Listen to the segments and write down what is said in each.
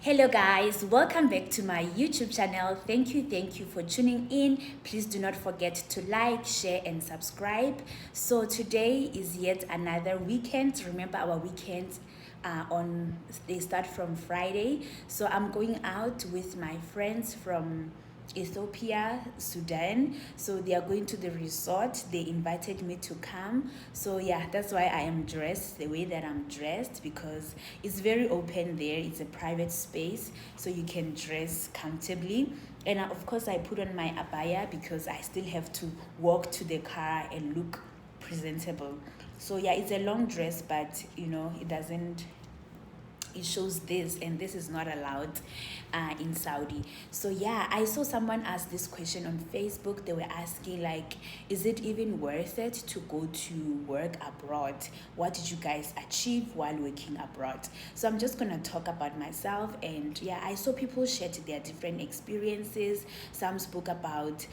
Hello guys, welcome back to my YouTube channel. Thank you for tuning in. Please do not forget to like, share and subscribe. So today is yet another weekend. Remember our weekends they start from Friday. So I'm going out with my friends from Ethiopia, Sudan. So they are going to the resort. They invited me to come. So yeah, that's why I am dressed the way that I'm dressed, because it's very open there. It's a private space, so you can dress comfortably. And of course, I put on my abaya because I still have to walk to the car and look presentable. So yeah, it's a long dress, but it shows this, and this is not allowed in Saudi. So yeah, I saw someone ask this question on Facebook. They were asking, like, is it even worth it to go to work abroad? What did you guys achieve while working abroad? So I'm just gonna talk about myself. And yeah, I saw people share their different experiences. Some spoke about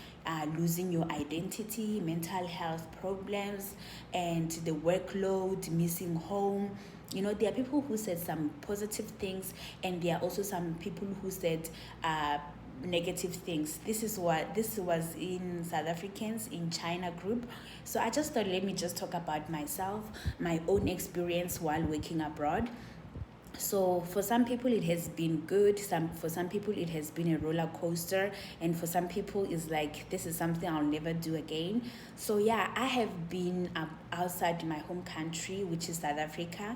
losing your identity, mental health problems, and the workload, missing home. There are people who said some positive things, and there are also some people who said negative things. This was in South Africans in China group. So I just thought, let me just talk about myself, my own experience while working abroad. So for some people it has been good, for some people it has been a roller coaster, and for some people it's like, this is something I'll never do again. So yeah, I have been outside my home country, which is South Africa,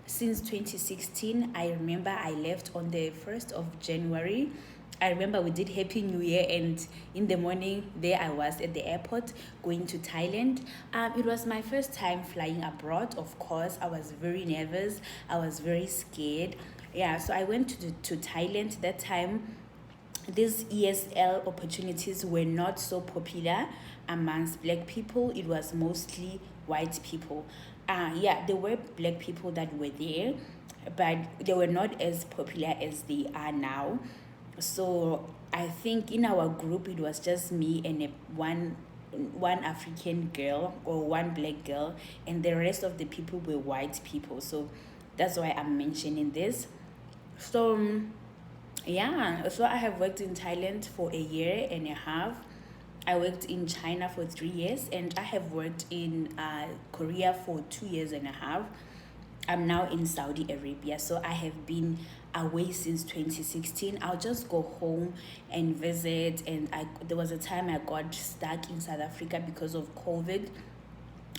since 2016. I remember I left on the 1st of January. I remember we did Happy New Year, and in the morning there I was at the airport going to Thailand. It was my first time flying abroad. Of course, I was very nervous. I was very scared. Yeah, so I went to Thailand that time. These ESL opportunities were not so popular amongst black people. It was mostly white people. Yeah, there were black people that were there, but they were not as popular as they are now. So I think in our group it was just me and one African girl or one black girl, and the rest of the people were white people. So that's why I'm mentioning this. So yeah, so I have worked in Thailand for a year and a half. I worked in China for 3 years, and I have worked in Korea for 2 years and a half. I'm now in Saudi Arabia, so I have been away since 2016. I'll just go home and visit, and there was a time I got stuck in South Africa because of COVID.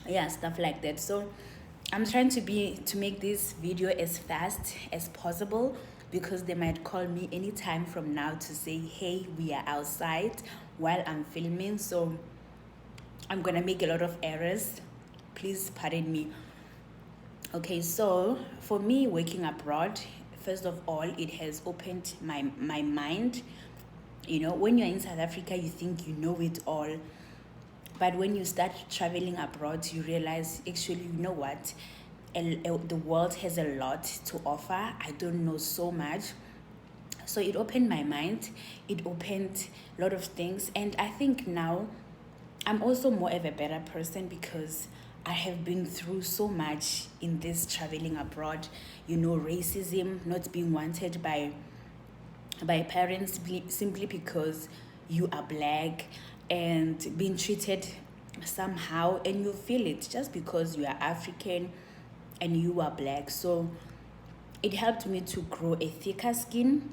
Yeah, stuff like that. So I'm trying to make this video as fast as possible, because they might call me anytime from now to say, hey, we are outside while I'm filming. So I'm gonna make a lot of errors. Please pardon me. Okay, so for me, working abroad, first of all, it has opened my mind. When you're in South Africa, you think you know it all. But when you start traveling abroad, you realize, actually, you know what? The world has a lot to offer. I don't know so much. So it opened my mind. It opened a lot of things. And I think now I'm also more of a better person, because I have been through so much in this traveling abroad. Racism, not being wanted by parents simply because you are black, and being treated somehow, and you feel it just because you are African and you are black. So it helped me to grow a thicker skin.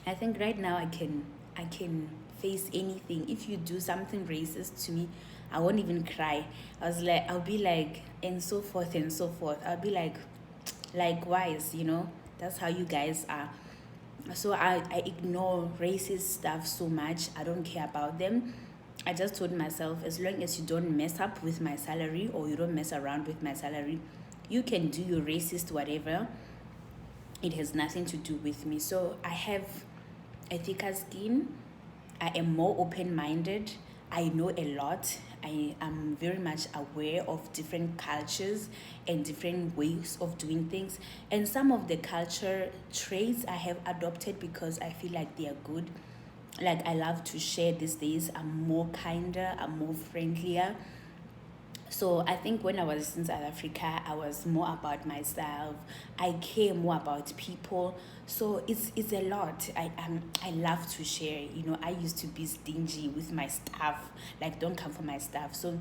I think right now I can face anything. If you do something racist to me, I won't even cry. I'll be like, and so forth and so forth. I'll be like, likewise, that's how you guys are. So I ignore racist stuff so much. I don't care about them. I just told myself, as long as you don't mess up with my salary, or you don't mess around with my salary, you can do your racist whatever. It has nothing to do with me. So I have a thicker skin. I am more open-minded. I know a lot. I am very much aware of different cultures and different ways of doing things. And some of the culture traits I have adopted because I feel like they are good. Like, I love to share these days. I'm more kinder, I'm more friendlier. So I think when I was in South Africa, I was more about myself. I care more about people. So it's a lot. I love to share. You know, I used to be stingy with my stuff. Like, don't come for my stuff. So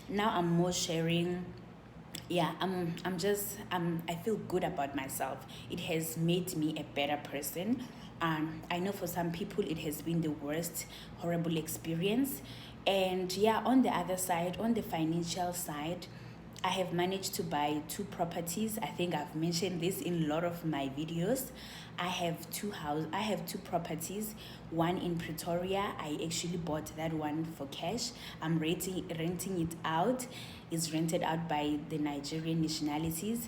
now I'm more sharing. Yeah, I feel good about myself. It has made me a better person. I know for some people it has been the worst horrible experience. And yeah, on the other side, on the financial side, I have managed to buy two properties. I think I've mentioned this in a lot of my videos. I have two properties, one in Pretoria. I actually bought that one for cash. I'm renting it out. It's rented out by the Nigerian nationalities.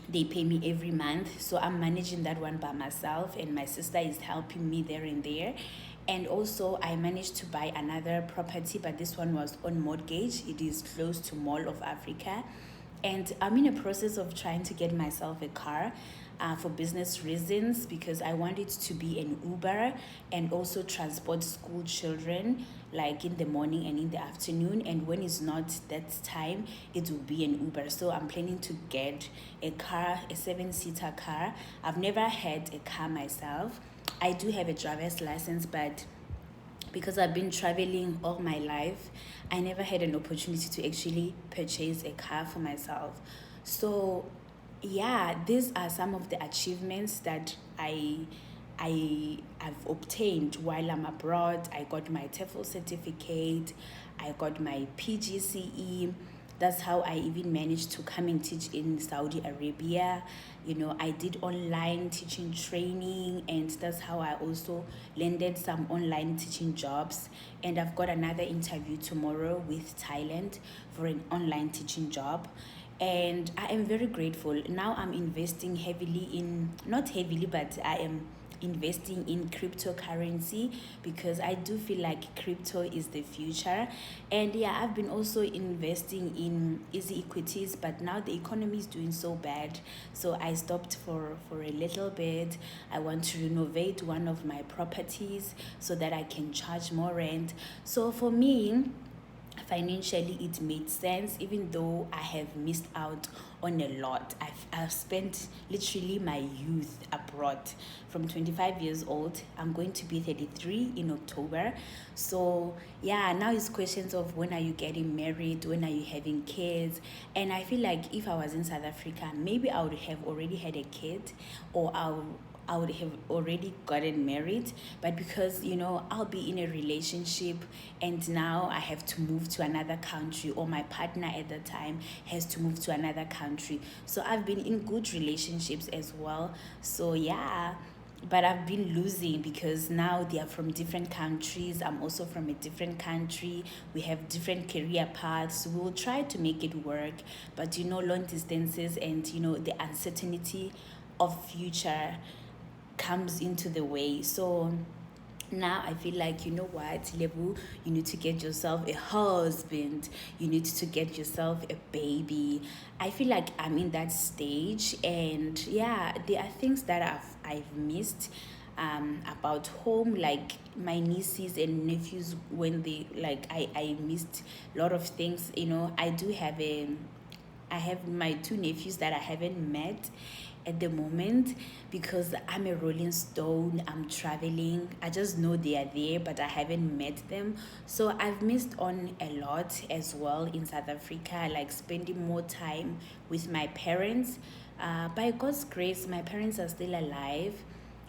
They pay me every month, so I'm managing that one by myself, and my sister is helping me there and there. And also I managed to buy another property, but this one was on mortgage. It is close to Mall of Africa, and I'm in a process of trying to get myself a car, for business reasons, because I want it to be an Uber and also transport school children, like in the morning and in the afternoon. And when it's not that time, it will be an Uber. So I'm planning to get a car, a 7-seater car. I've never had a car myself. I do have a driver's license, but because I've been traveling all my life, I never had an opportunity to actually purchase a car for myself. So yeah, these are some of the achievements that have obtained while I'm abroad. I got my TEFL certificate, I got my PGCE. That's how I even managed to come and teach in Saudi Arabia. You know, I did online teaching training, and that's how I also landed some online teaching jobs. And I've got another interview tomorrow with Thailand for an online teaching job. And I am very grateful. Now I'm investing heavily in, not heavily, but I am investing in cryptocurrency, because I do feel like crypto is the future. And yeah, I've been also investing in easy equities, but now the economy is doing so bad, so I stopped for a little bit. I want to renovate one of my properties so that I can charge more rent. So for me, financially it made sense, even though I have missed out on a lot. I've spent literally my youth abroad. From 25 years old, I'm going to be 33 in October. So yeah, now it's questions of when are you getting married, when are you having kids. And I feel like if I was in South Africa, maybe I would have already had a kid, or I would have already gotten married. But because, you know, I'll be in a relationship and now I have to move to another country, or my partner at the time has to move to another country. So I've been in good relationships as well. So yeah, but I've been losing because now they are from different countries. I'm also from a different country. We have different career paths. We'll try to make it work, but you know, long distances and you know, the uncertainty of future comes into the way. So now I feel like, you know what, Lebu, you need to get yourself a husband, you need to get yourself a baby. I feel like I'm in that stage, and yeah, there are things that I've missed about home, like my nieces and nephews. When they, like, I missed a lot of things. You know, I have my two nephews that I haven't met at the moment, because I'm a rolling stone. I'm traveling. I just know they are there, but I haven't met them. So I've missed on a lot as well in South Africa, like spending more time with my parents. By God's grace, my parents are still alive.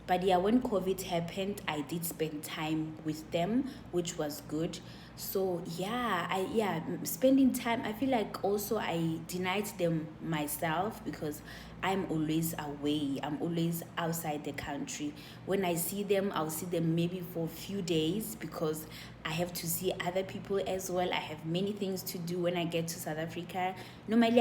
But yeah, when COVID happened, I did spend time with them, which was good. So yeah, spending time. I feel like also I denied them myself, because I'm always away. I'm always outside the country. When I see them, I'll see them maybe for a few days, because I have to see other people as well. I have many things to do when I get to South Africa. Normally